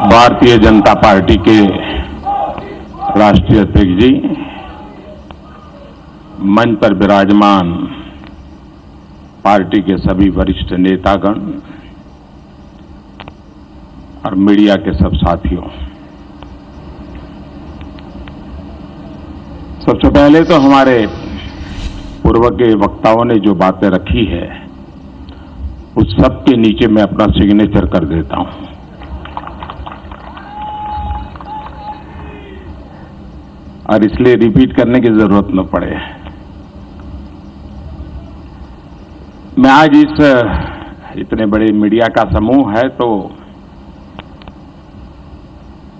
Bharatiya Janata party के राष्ट्रीय अध्यक्ष जी, मंच पर विराजमान पार्टी के सभी वरिष्ठ नेतागण और मीडिया के सब साथियों, सबसे पहले तो हमारे पूर्व के वक्ताओं ने जो बातें रखी है उस सब के नीचे मैं अपना सिग्नेचर कर देता हूं। और इसलिए रिपीट करने की जरूरत न पड़े। मैं आज इस इतने बड़े मीडिया का समूह है तो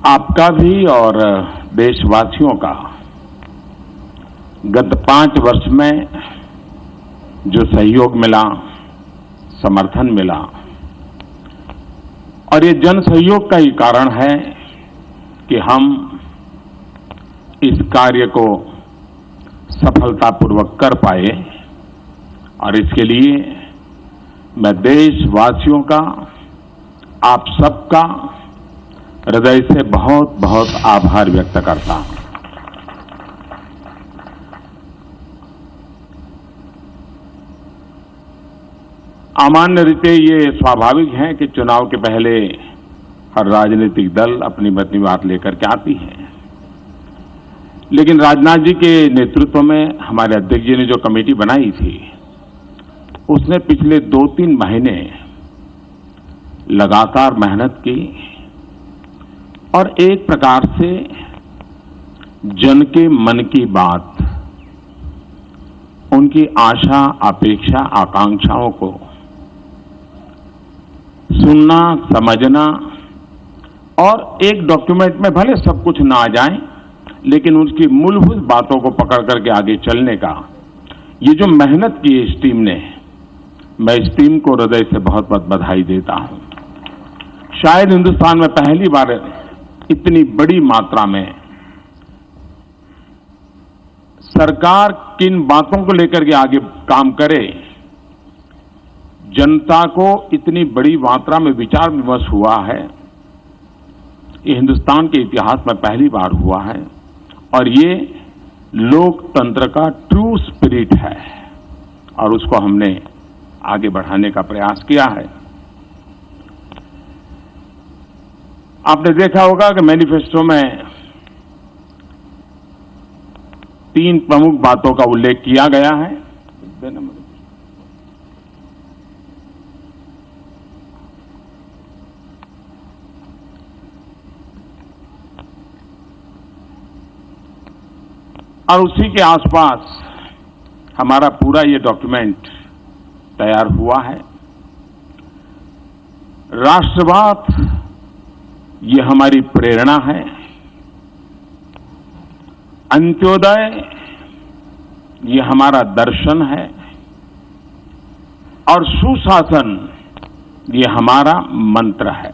आपका भी और देशवासियों का गत 5 वर्ष में जो सहयोग मिला, समर्थन मिला, और ये जन सहयोग का ही कारण है कि हम इस कार्य को सफलतापूर्वक कर पाए। और इसके लिए मैं देशवासियों का, आप सबका हृदय से बहुत बहुत आभार व्यक्त करता हूं। सामान्य रीते ये स्वाभाविक है कि चुनाव के पहले हर राजनीतिक दल अपनी बात लेकर के आती है, लेकिन राजनाथ जी के नेतृत्व में हमारे अध्यक्ष जी ने जो कमेटी बनाई थी उसने पिछले 2-3 महीने लगातार मेहनत की और एक प्रकार से जन के मन की बात, उनकी आशा, अपेक्षा, आकांक्षाओं को सुनना, समझना और एक डॉक्यूमेंट में भले सब कुछ ना आ जाए लेकिन उसकी मूलभूत बातों को पकड़ करके आगे चलने का ये जो मेहनत की इस टीम ने, मैं इस टीम को हृदय से बहुत बहुत बधाई देता हूं। शायद हिंदुस्तान में पहली बार इतनी बड़ी मात्रा में सरकार किन बातों को लेकर के आगे काम करे, जनता को इतनी बड़ी मात्रा में विचार विमर्श हुआ है, ये हिंदुस्तान के इतिहास में पहली बार हुआ है। और ये लोकतंत्र का ट्रू स्पिरिट है और उसको हमने आगे बढ़ाने का प्रयास किया है। आपने देखा होगा कि मैनिफेस्टो में 3 प्रमुख बातों का उल्लेख किया गया है। और उसी के आसपास हमारा पूरा ये डॉक्यूमेंट तैयार हुआ है। राष्ट्रवाद ये हमारी प्रेरणा है, अंत्योदय ये हमारा दर्शन है और सुशासन ये हमारा मंत्र है।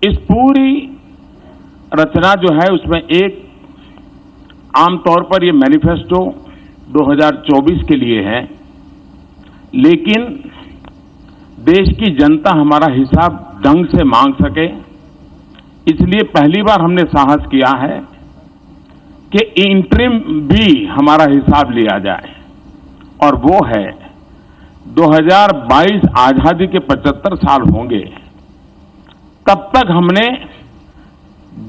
इस पूरी रचना जो है उसमें एक आमतौर पर ये मैनिफेस्टो 2024 के लिए है, लेकिन देश की जनता हमारा हिसाब ढंग से मांग सके, इसलिए पहली बार हमने साहस किया है कि इंटरिम भी हमारा हिसाब लिया जाए। और वो है 2022 आजादी के 75 साल होंगे, तब तक हमने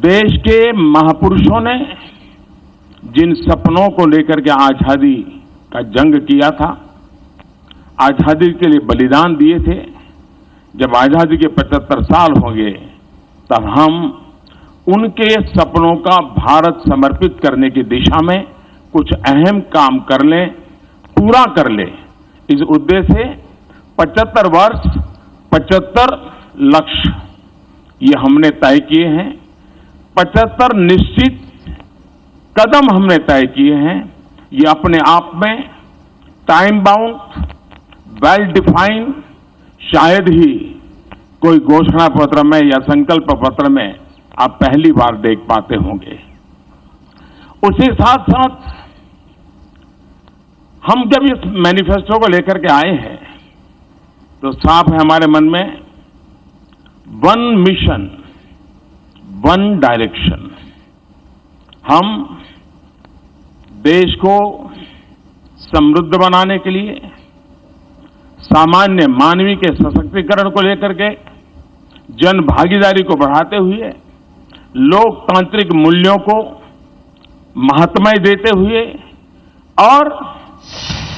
देश के महापुरुषों ने जिन सपनों को लेकर के आजादी का जंग किया था, आजादी के लिए बलिदान दिए थे, जब आजादी के 75 साल होंगे तब हम उनके सपनों का भारत समर्पित करने की दिशा में कुछ अहम काम कर लें, पूरा कर लें। इस उद्देश्य से 75 वर्ष 75 लक्ष्य ये हमने तय किए हैं। 75 निश्चित कदम हमने तय किए हैं। ये अपने आप में टाइम बाउंड, वेल डिफाइंड शायद ही कोई घोषणा पत्र में या संकल्प पत्र में आप पहली बार देख पाते होंगे। उसी साथ साथ हम जब इस मैनिफेस्टो को लेकर के आए हैं तो साफ है हमारे मन में, वन मिशन वन डायरेक्शन। हम देश को समृद्ध बनाने के लिए, सामान्य मानवीय के सशक्तिकरण को लेकर के, जन भागीदारी को बढ़ाते हुए, लोकतांत्रिक मूल्यों को महत्व देते हुए, और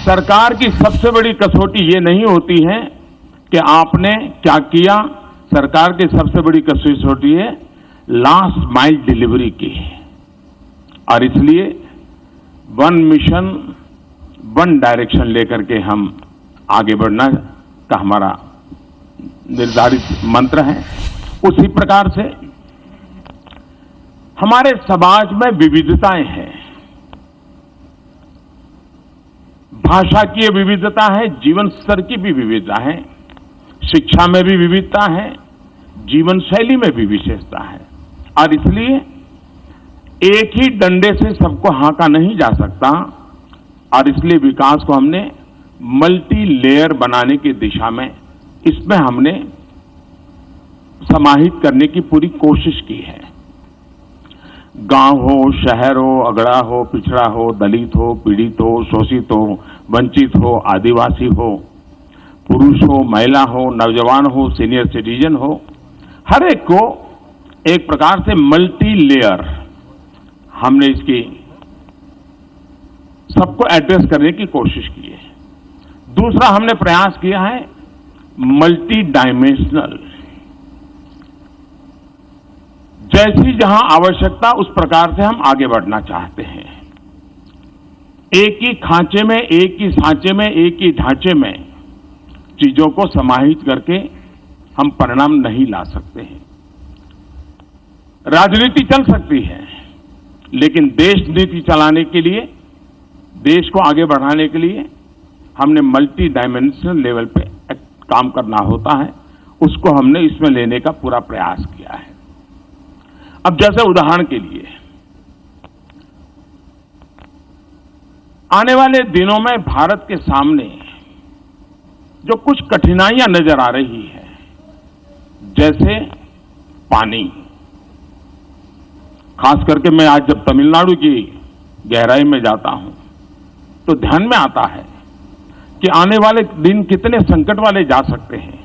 सरकार की सबसे बड़ी कसौटी ये नहीं होती है कि आपने क्या किया, सरकार की सबसे बड़ी कसौटी है लास्ट माइल डिलीवरी की। और इसलिए वन मिशन वन डायरेक्शन लेकर के हम आगे बढ़ना का हमारा निर्धारित मंत्र है। उसी प्रकार से हमारे समाज में विविधताएं हैं, भाषा की विविधता है, जीवन स्तर की भी विविधता है, शिक्षा में भी विविधता है, जीवन शैली में भी विशेषता है। और इसलिए एक ही डंडे से सबको हाँका नहीं जा सकता, और इसलिए विकास को हमने मल्टी लेयर बनाने की दिशा में, इसमें हमने समाहित करने की पूरी कोशिश की है। गांव हो, शहर हो, अगड़ा हो, पिछड़ा हो, दलित हो, पीड़ित हो, शोषित हो, वंचित हो, आदिवासी हो, पुरुष हो, महिला हो, नौजवान हो, सीनियर सिटीजन हो, हर एक को एक प्रकार से मल्टी लेयर हमने इसकी सबको एड्रेस करने की कोशिश की है। दूसरा हमने प्रयास किया है मल्टी डायमेंशनल, जैसी जहां आवश्यकता उस प्रकार से हम आगे बढ़ना चाहते हैं। एक ही खांचे में, एक ही सांचे में, एक ही ढांचे में चीजों को समाहित करके हम परिणाम नहीं ला सकते हैं। राजनीति चल सकती है, लेकिन देश नीति चलाने के लिए, देश को आगे बढ़ाने के लिए हमने मल्टी डायमेंशनल लेवल पे काम करना होता है। उसको हमने इसमें लेने का पूरा प्रयास किया है। अब जैसे उदाहरण के लिए, आने वाले दिनों में भारत के सामने जो कुछ कठिनाइयां नजर आ रही है, जैसे पानी, खास करके मैं आज जब तमिलनाडु की गहराई में जाता हूं तो ध्यान में आता है कि आने वाले दिन कितने संकट वाले जा सकते हैं।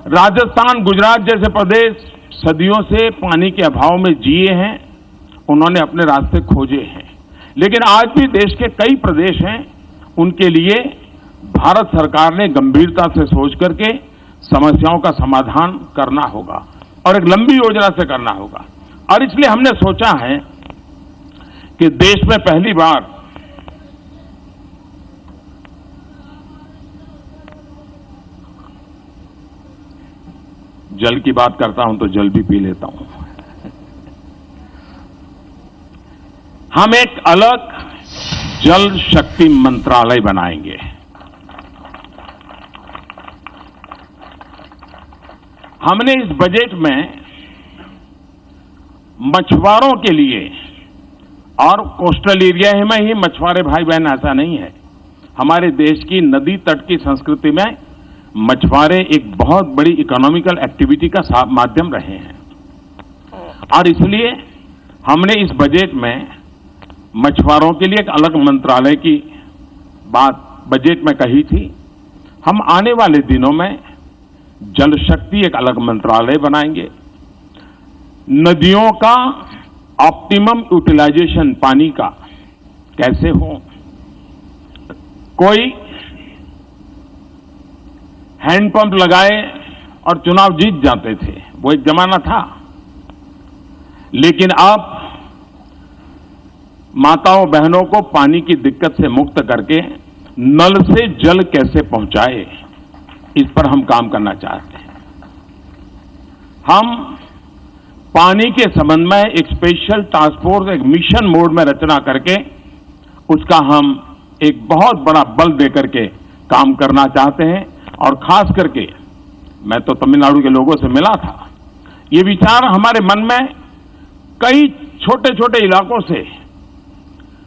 राजस्थान, गुजरात जैसे प्रदेश सदियों से पानी के अभाव में जिए हैं, उन्होंने अपने रास्ते खोजे हैं, लेकिन आज भी देश के कई प्रदेश हैं, उनके लिए भारत सरकार ने गंभीरता से सोच करके समस्याओं का समाधान करना होगा और एक लंबी योजना से करना होगा। और इसलिए हमने सोचा है कि देश में पहली बार जल की बात करता हूं तो जल भी पी लेता हूं। हम एक अलग जल शक्ति मंत्रालय बनाएंगे। हमने इस बजट में मछुआरों के लिए, और कोस्टल एरिया में ही मछुआरे भाई बहन ऐसा नहीं है, हमारे देश की नदी तट की संस्कृति में मछुआरे एक बहुत बड़ी इकोनॉमिकल एक्टिविटी का माध्यम रहे हैं। और इसलिए हमने इस बजट में मछुआरों के लिए एक अलग मंत्रालय की बात बजट में कही थी। हम आने वाले दिनों में जल शक्ति एक अलग मंत्रालय बनाएंगे। नदियों का ऑप्टिमम यूटिलाइजेशन, पानी का कैसे हो। कोई हैंडपंप लगाए और चुनाव जीत जाते थे, वो एक जमाना था, लेकिन अब माताओं बहनों को पानी की दिक्कत से मुक्त करके नल से जल कैसे पहुंचाए, इस पर हम काम करना चाहते हैं। हम पानी के संबंध में एक स्पेशल टास्क फोर्स, एक मिशन मोड में रचना करके उसका हम एक बहुत बड़ा बल देकर के काम करना चाहते हैं। और खास करके मैं तो तमिलनाडु के लोगों से मिला था, ये विचार हमारे मन में कई छोटे छोटे इलाकों से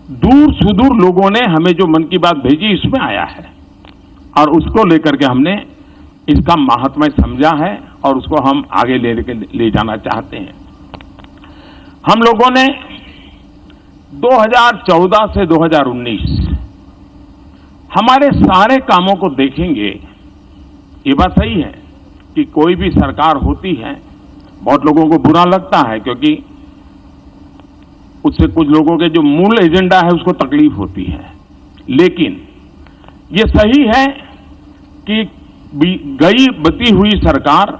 दूर सुदूर लोगों ने हमें जो मन की बात भेजी इसमें आया है और उसको लेकर के हमने इसका महात्म्य समझा है और उसको हम आगे ले जाना चाहते हैं। हम लोगों ने 2014 से 2019 हमारे सारे कामों को देखेंगे। ये बात सही है कि कोई भी सरकार होती है, बहुत लोगों को बुरा लगता है क्योंकि उससे कुछ लोगों के जो मूल एजेंडा है उसको तकलीफ होती है, लेकिन ये सही है कि गई बती हुई सरकार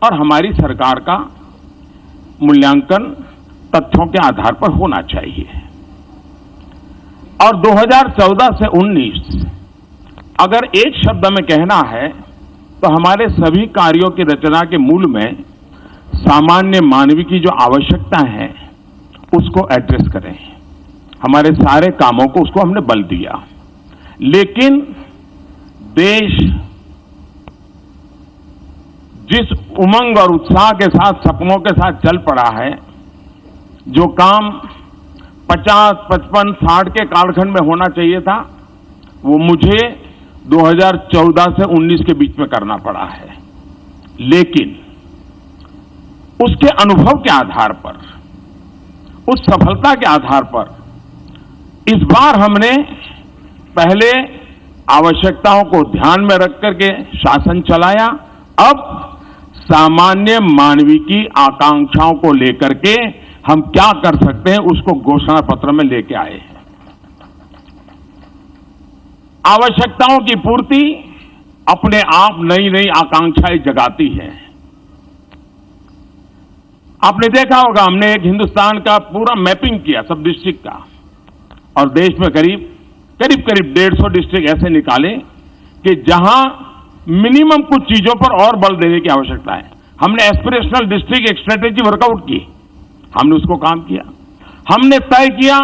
और हमारी सरकार का मूल्यांकन तथ्यों के आधार पर होना चाहिए। और 2014 से 19 अगर एक शब्द में कहना है तो हमारे सभी कार्यों की रचना के मूल में सामान्य मानव की जो आवश्यकता है उसको एड्रेस करें। हमारे सारे कामों को उसको हमने बल दिया, लेकिन देश जिस उमंग और उत्साह के साथ सपनों के साथ चल पड़ा है, जो काम 50, 55, 60 के कालखंड में होना चाहिए था वो मुझे 2014 से 19 के बीच में करना पड़ा है। लेकिन उसके अनुभव के आधार पर, उस सफलता के आधार पर इस बार हमने पहले आवश्यकताओं को ध्यान में रख करके शासन चलाया, अब सामान्य मानवी की आकांक्षाओं को लेकर के हम क्या कर सकते हैं उसको घोषणा पत्र में लेके आए हैं। आवश्यकताओं की पूर्ति अपने आप नई नई आकांक्षाएं जगाती है। आपने देखा होगा, हमने एक हिंदुस्तान का पूरा मैपिंग किया सब डिस्ट्रिक्ट का, और देश में करीब 150 डिस्ट्रिक्ट ऐसे निकाले कि जहां मिनिमम कुछ चीजों पर और बल देने की आवश्यकता है। हमने एस्पिरेशनल डिस्ट्रिक्ट एक स्ट्रेटेजी वर्कआउट की, हमने उसको काम किया। हमने तय किया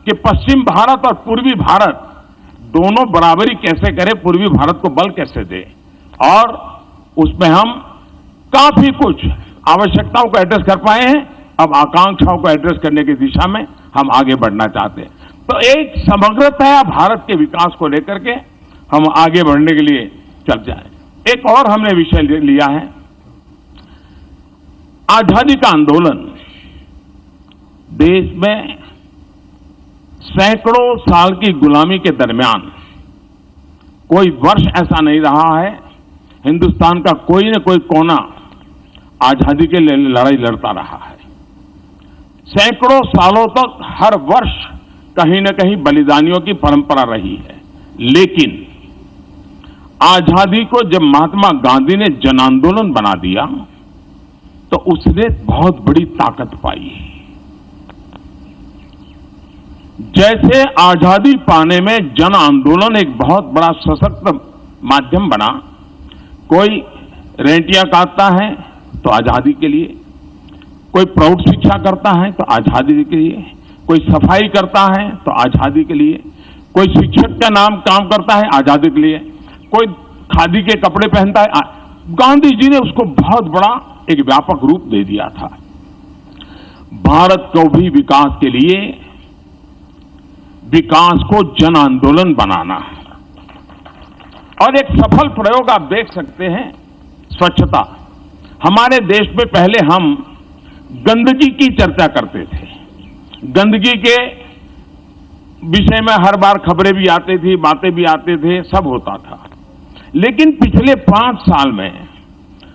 कि पश्चिम भारत और पूर्वी भारत दोनों बराबरी कैसे करें, पूर्वी भारत को बल कैसे दे, और उसमें हम काफी कुछ आवश्यकताओं को एड्रेस कर पाए हैं। अब आकांक्षाओं को एड्रेस करने की दिशा में हम आगे बढ़ना चाहते हैं। तो एक समग्रतया भारत के विकास को लेकर के हम आगे बढ़ने के लिए चल जाए। एक और हमने विषय लिया है, आजादी का आंदोलन। देश में सैकड़ों साल की गुलामी के दरमियान कोई वर्ष ऐसा नहीं रहा है हिंदुस्तान का कोई न कोई कोना आजादी के लिए लड़ाई लड़ता रहा है। सैकड़ों सालों तक हर वर्ष कहीं न कहीं बलिदानियों की परंपरा रही है, लेकिन आजादी को जब महात्मा गांधी ने जन आंदोलन बना दिया तो उसने बहुत बड़ी ताकत पाई। जैसे आजादी पाने में जन आंदोलन एक बहुत बड़ा सशक्त माध्यम बना, कोई रेंटियां काटता है तो आजादी के लिए, कोई प्रौढ़ शिक्षा करता है तो आजादी के लिए, कोई सफाई करता है तो आजादी के लिए, कोई शिक्षक का नाम काम करता है आजादी के लिए, कोई खादी के कपड़े पहनता है। गांधी जी ने उसको बहुत बड़ा एक व्यापक रूप दे दिया था। भारत को भी विकास के लिए विकास को जन आंदोलन बनाना, और एक सफल प्रयोग आप देख सकते हैं, स्वच्छता। हमारे देश में पहले हम गंदगी की चर्चा करते थे, गंदगी के विषय में हर बार खबरें भी आती थी, बातें भी आते थे, सब होता था। लेकिन पिछले 5 साल में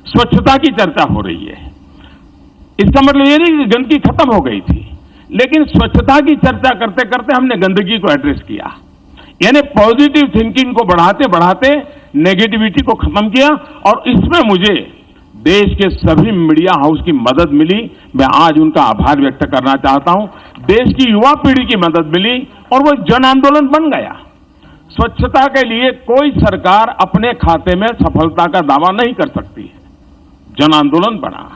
स्वच्छता की चर्चा हो रही है। इसका मतलब ये नहीं कि गंदगी खत्म हो गई थी, लेकिन स्वच्छता की चर्चा करते करते हमने गंदगी को एड्रेस किया, यानी पॉजिटिव थिंकिंग को बढ़ाते बढ़ाते नेगेटिविटी को खत्म किया। और इसमें मुझे देश के सभी मीडिया हाउस की मदद मिली, मैं आज उनका आभार व्यक्त करना चाहता हूं। देश की युवा पीढ़ी की मदद मिली और वो जन आंदोलन बन गया। स्वच्छता के लिए कोई सरकार अपने खाते में सफलता का दावा नहीं कर सकती है, जन आंदोलन बना।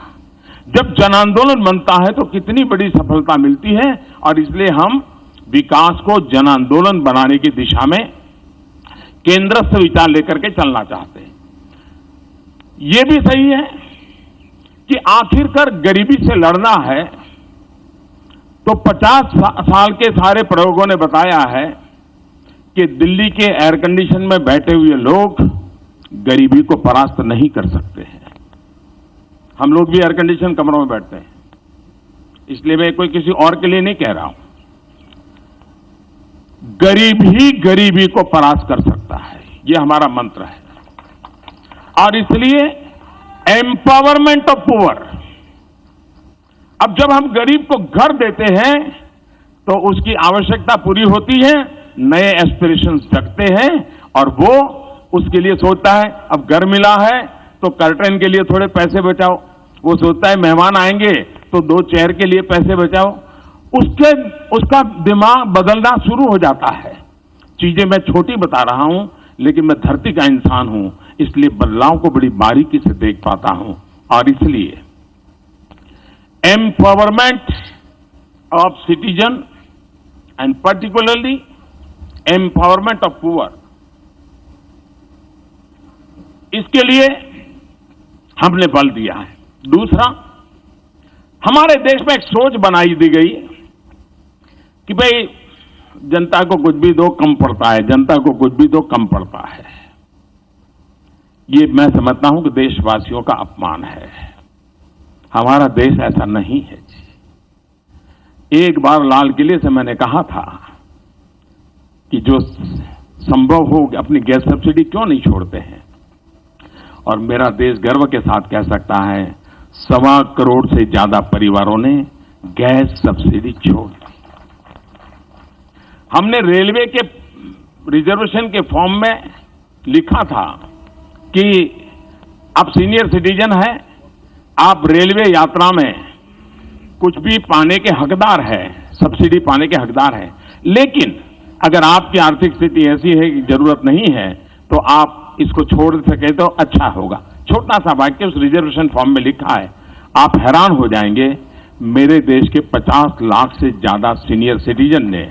जब जन आंदोलन बनता है तो कितनी बड़ी सफलता मिलती है, और इसलिए हम विकास को जन आंदोलन बनाने की दिशा में केंद्रस्थ विचार लेकर के चलना चाहते हैं। ये भी सही है कि आखिरकार गरीबी से लड़ना है तो 50 साल के सारे प्रयोगों ने बताया है कि दिल्ली के एयर कंडीशन में बैठे हुए लोग गरीबी को परास्त नहीं कर सकते हैं। हम लोग भी एयर कंडीशन कमरों में बैठते हैं, इसलिए मैं कोई किसी और के लिए नहीं कह रहा हूं। गरीब ही गरीबी को परास्त कर सकता है, ये हमारा मंत्र है। और इसलिए एम्पावरमेंट ऑफ पुअर, अब जब हम गरीब को घर देते हैं तो उसकी आवश्यकता पूरी होती है, नए एस्पिरेशंस जगते हैं और वो उसके लिए सोचता है अब घर मिला है तो कर्टन के लिए थोड़े पैसे बचाओ, वो सोचता है मेहमान आएंगे तो 2 चेयर के लिए पैसे बचाओ। उसका दिमाग बदलना शुरू हो जाता है। चीजें मैं छोटी बता रहा हूं, लेकिन मैं धरती का इंसान हूं, इसलिए बदलाव को बड़ी बारीकी से देख पाता हूं। और इसलिए empowerment of citizen and particularly empowerment of poor, इसके लिए हमने बल दिया है। दूसरा, हमारे देश में एक सोच बनाई दी गई कि भाई जनता को कुछ भी दो कम पड़ता है, जनता को कुछ भी दो कम पड़ता है। ये मैं समझता हूं कि देशवासियों का अपमान है। हमारा देश ऐसा नहीं है जी। एक बार लाल किले से मैंने कहा था कि जो संभव हो अपनी गैस सब्सिडी क्यों नहीं छोड़ते हैं, और मेरा देश गर्व के साथ कह सकता है 1.25 करोड़ से ज्यादा परिवारों ने गैस सब्सिडी छोड़ दी। हमने रेलवे के रिजर्वेशन के फॉर्म में लिखा था कि आप सीनियर सिटीजन हैं, आप रेलवे यात्रा में कुछ भी पाने के हकदार हैं, सब्सिडी पाने के हकदार हैं, लेकिन अगर आपकी आर्थिक स्थिति ऐसी है कि जरूरत नहीं है तो आप इसको छोड़ सके तो अच्छा होगा। छोटा सा वाक्य उस रिजर्वेशन फॉर्म में लिखा है। आप हैरान हो जाएंगे, मेरे देश के 50 लाख से ज्यादा सीनियर सिटीजन ने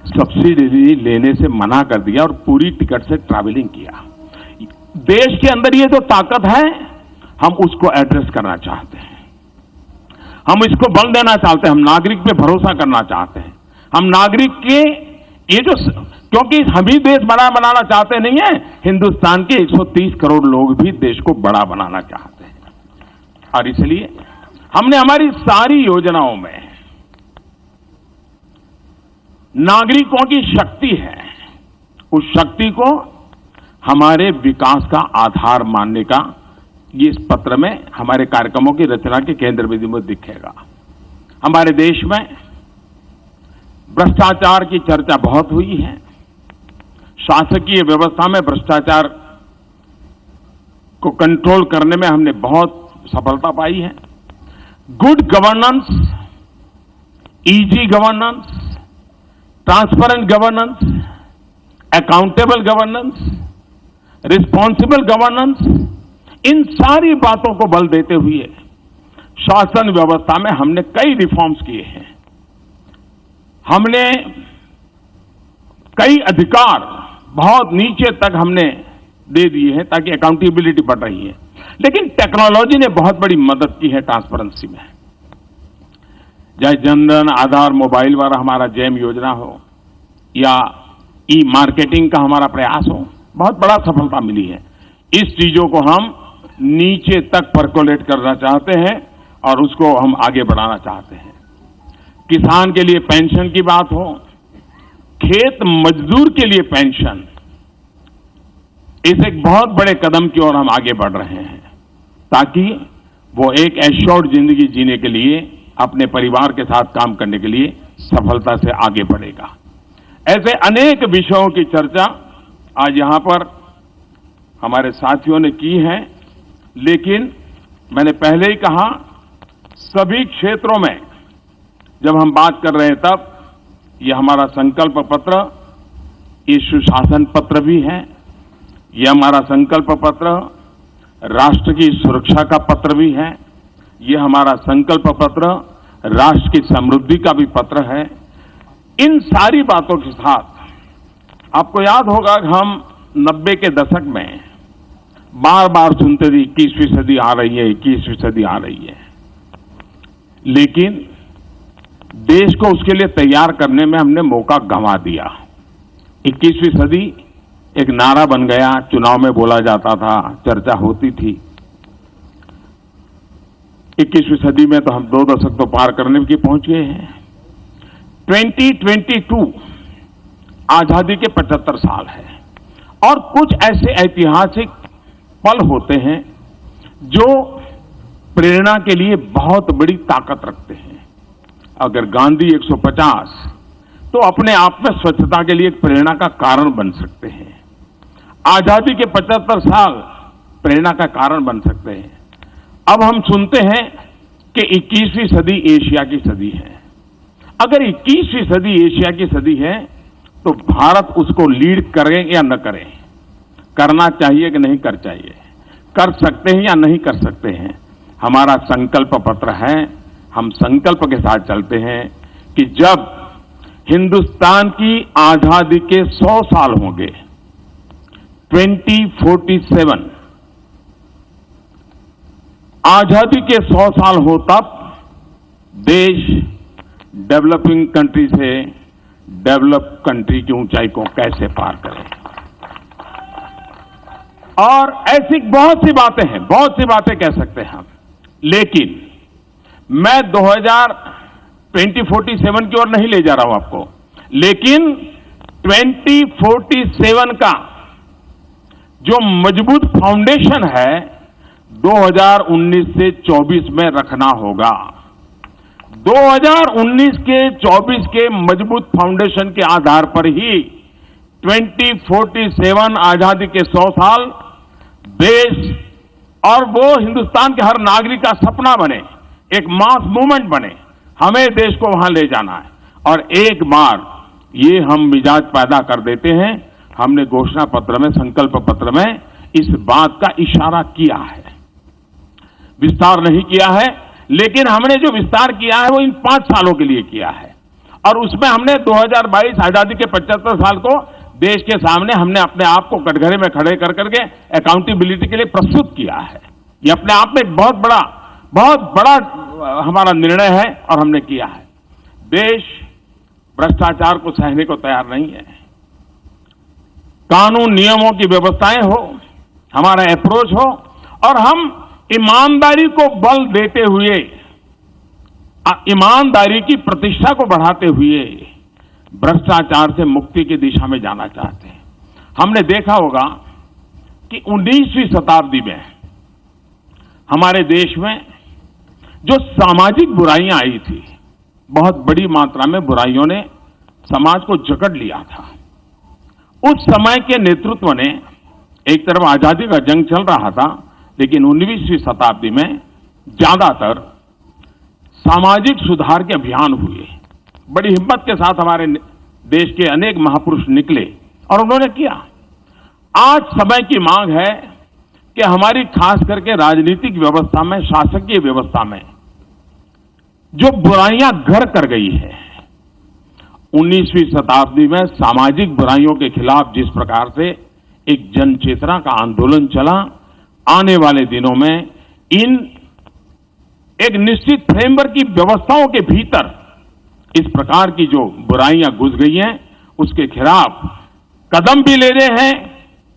सब्सिडी लेने से मना कर दिया और पूरी टिकट से ट्रैवलिंग किया। देश के अंदर ये जो ताकत है, हम उसको एड्रेस करना चाहते हैं, हम इसको बल देना चाहते हैं, हम नागरिक पे भरोसा करना चाहते हैं। हम नागरिक के ये जो, क्योंकि हम ही देश बड़ा बनाना चाहते नहीं है, हिंदुस्तान के 130 करोड़ लोग भी देश को बड़ा बनाना चाहते हैं। और इसलिए हमने हमारी सारी योजनाओं में नागरिकों की शक्ति है, उस शक्ति को हमारे विकास का आधार मानने का ये इस पत्र में हमारे कार्यक्रमों की रचना के केंद्र बिंदु में दिखेगा। हमारे देश में भ्रष्टाचार की चर्चा बहुत हुई है। शासकीय व्यवस्था में भ्रष्टाचार को कंट्रोल करने में हमने बहुत सफलता पाई है। Good governance, easy governance, transparent governance, accountable governance, responsible governance, इन सारी बातों को बल देते हुए शासन व्यवस्था में हमने कई रिफॉर्म्स किए हैं। हमने कई अधिकार बहुत नीचे तक हमने दे दिए हैं ताकि अकाउंटेबिलिटी बढ़ रही है। लेकिन टेक्नोलॉजी ने बहुत बड़ी मदद की है ट्रांसपेरेंसी में। चाहे जनधन, आधार, मोबाइल वाला हमारा जैम योजना हो या ई मार्केटिंग का हमारा प्रयास हो, बहुत बड़ा सफलता मिली है। इस चीजों को हम नीचे तक परकोलेट करना चाहते हैं और उसको हम आगे बढ़ाना चाहते हैं। किसान के लिए पेंशन की बात हो, खेत मजदूर के लिए पेंशन, इस एक बहुत बड़े कदम की ओर हम आगे बढ़ रहे हैं ताकि वो एक एश्योर्ड जिंदगी जीने के लिए, अपने परिवार के साथ काम करने के लिए सफलता से आगे बढ़ेगा। ऐसे अनेक विषयों की चर्चा आज यहां पर हमारे साथियों ने की है, लेकिन मैंने पहले ही कहा, सभी क्षेत्रों में जब हम बात कर रहे हैं तब ये हमारा संकल्प पत्र, ये सुशासन पत्र भी है, ये हमारा संकल्प पत्र राष्ट्र की सुरक्षा का पत्र भी है, ये हमारा संकल्प पत्र राष्ट्र की समृद्धि का भी पत्र है। इन सारी बातों के साथ आपको याद होगा कि हम 90 के दशक में बार बार सुनते थे 21वीं सदी आ रही है, 21वीं सदी आ रही है। लेकिन देश को उसके लिए तैयार करने में हमने मौका गंवा दिया। 21वीं सदी एक नारा बन गया, चुनाव में बोला जाता था, चर्चा होती थी। 21वीं सदी में तो हम 2 दशक तो पार करने की पहुंच गए हैं। 2022 आजादी के 75 साल है और कुछ ऐसे ऐतिहासिक पल होते हैं जो प्रेरणा के लिए बहुत बड़ी ताकत रखते हैं। अगर गांधी 150 तो अपने आप में स्वच्छता के लिए एक प्रेरणा का कारण बन सकते हैं। आजादी के 75 साल प्रेरणा का कारण बन सकते हैं। अब हम सुनते हैं कि 21वीं सदी एशिया की सदी है। अगर 21वीं सदी एशिया की सदी है तो भारत उसको लीड करे या न करे, करना चाहिए कि नहीं कर चाहिए, कर सकते हैं या नहीं कर सकते हैं, हमारा संकल्प पत्र है। हम संकल्प के साथ चलते हैं कि जब हिंदुस्तान की आजादी के 100 साल होंगे, 2047 आजादी के 100 साल हो, तब देश डेवलपिंग कंट्री से डेवलप कंट्री की ऊंचाई को कैसे पार करे। और ऐसी बहुत सी बातें कह सकते हैं हम, लेकिन मैं 2047 की ओर नहीं ले जा रहा हूं आपको, लेकिन 2047 का जो मजबूत फाउंडेशन है 2019 से 24 में रखना होगा। 2019 के 24 के मजबूत फाउंडेशन के आधार पर ही 2047 आजादी के 100 साल देश और वो हिंदुस्तान के हर नागरिक का सपना बने, एक मास मूवमेंट बने। हमें देश को वहां ले जाना है और एक बार ये हम मिजाज पैदा कर देते हैं। हमने घोषणा पत्र में, संकल्प पत्र में इस बात का इशारा किया है, विस्तार नहीं किया है, लेकिन हमने जो विस्तार किया है वो इन 5 सालों के लिए किया है। और उसमें हमने 2022 आजादी के 75 साल को देश के सामने हमने अपने आप को कटघरे में खड़े कर करके अकाउंटेबिलिटी के लिए प्रस्तुत किया है। ये अपने आप में एक बहुत बड़ा हमारा निर्णय है और हमने किया है। देश भ्रष्टाचार को सहने को तैयार नहीं है। कानून नियमों की व्यवस्थाएं हो, हमारा अप्रोच हो, और हम ईमानदारी को बल देते हुए, ईमानदारी की प्रतिष्ठा को बढ़ाते हुए भ्रष्टाचार से मुक्ति की दिशा में जाना चाहते हैं। हमने देखा होगा कि 19वीं शताब्दी में हमारे देश में जो सामाजिक बुराइयां आई थी, बहुत बड़ी मात्रा में बुराइयों ने समाज को जकड़ लिया था। उस समय के नेतृत्व ने, एक तरफ आजादी का जंग चल रहा था, लेकिन 19वीं शताब्दी में ज्यादातर सामाजिक सुधार के अभियान हुए। बड़ी हिम्मत के साथ हमारे देश के अनेक महापुरुष निकले और उन्होंने किया। आज समय की मांग है कि हमारी खास करके राजनीतिक व्यवस्था में, शासकीय व्यवस्था में जो बुराइयां घर कर गई है, 19वीं शताब्दी में सामाजिक बुराइयों के खिलाफ जिस प्रकार से एक जन चेतना का आंदोलन चला, आने वाले दिनों में इन एक निश्चित फ्रेमवर्क की व्यवस्थाओं के भीतर इस प्रकार की जो बुराइयां घुस गई हैं, उसके खिलाफ कदम भी लेने हैं,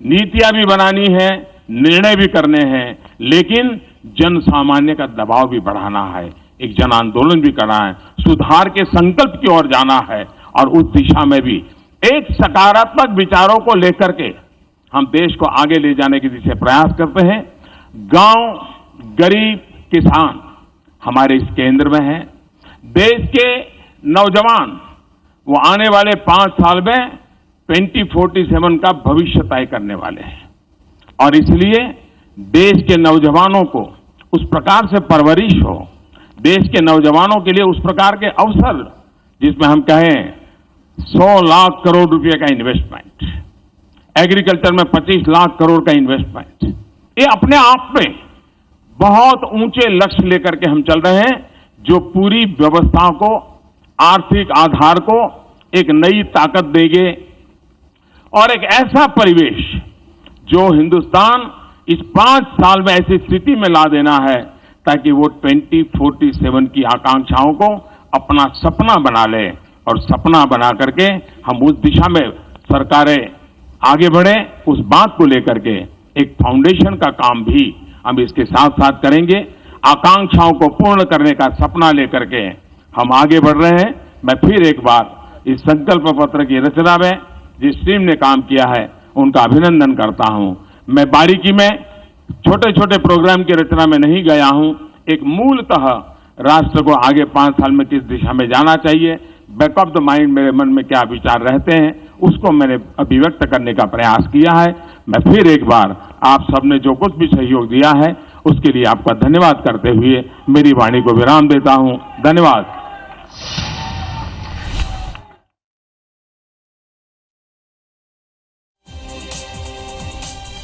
नीतियां भी बनानी है, निर्णय भी करने हैं, लेकिन जन सामान्य का दबाव भी बढ़ाना है, एक जन आंदोलन भी करना है, सुधार के संकल्प की ओर जाना है। और उस दिशा में भी एक सकारात्मक विचारों को लेकर के हम देश को आगे ले जाने की दिशा प्रयास करते हैं। गांव, गरीब, किसान हमारे इस केंद्र में है। देश के नौजवान वो आने वाले 5 साल में 2047 का भविष्य तय करने वाले हैं और इसलिए देश के नौजवानों को उस प्रकार से परवरिश हो, देश के नौजवानों के लिए उस प्रकार के अवसर, जिसमें हम कहें 100 लाख करोड़ रुपए का इन्वेस्टमेंट, एग्रीकल्चर में 25 लाख करोड़ का इन्वेस्टमेंट, ये अपने आप में बहुत ऊंचे लक्ष्य लेकर के हम चल रहे हैं, जो पूरी व्यवस्था को, आर्थिक आधार को एक नई ताकत देंगे और एक ऐसा परिवेश जो हिंदुस्तान इस 5 साल में ऐसी स्थिति में ला देना है ताकि वो 2047 की आकांक्षाओं को अपना सपना बना ले और सपना बना करके हम उस दिशा में सरकारें आगे बढ़े, उस बात को लेकर के एक फाउंडेशन का काम भी हम इसके साथ साथ करेंगे। आकांक्षाओं को पूर्ण करने का सपना लेकर के हम आगे बढ़ रहे हैं। मैं फिर एक बार इस संकल्प पत्र की रचना में जिस टीम ने काम किया है उनका अभिनंदन करता हूं। मैं बारीकी में छोटे छोटे प्रोग्राम की रचना में नहीं गया हूं। एक मूलतः राष्ट्र को आगे 5 साल में किस दिशा में जाना चाहिए, बैक ऑफ द माइंड मेरे मन में क्या विचार रहते हैं, उसको मैंने अभिव्यक्त करने का प्रयास किया है। मैं फिर एक बार आप सबने जो कुछ भी सहयोग दिया है उसके लिए आपका धन्यवाद करते हुए मेरी वाणी को विराम देता हूं। धन्यवाद।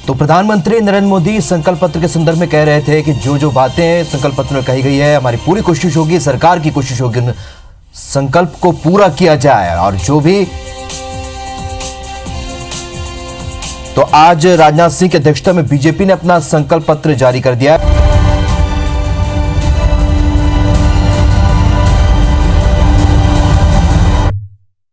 तो प्रधानमंत्री नरेंद्र मोदी संकल्प पत्र के संदर्भ में कह रहे थे कि जो जो बातें संकल्प पत्र में कही गई है, हमारी पूरी कोशिश होगी, सरकार की कोशिश होगी उन संकल्प को पूरा किया जाए। और जो भी तो आज राजनाथ सिंह की अध्यक्षता में बीजेपी ने अपना संकल्प पत्र जारी कर दिया है।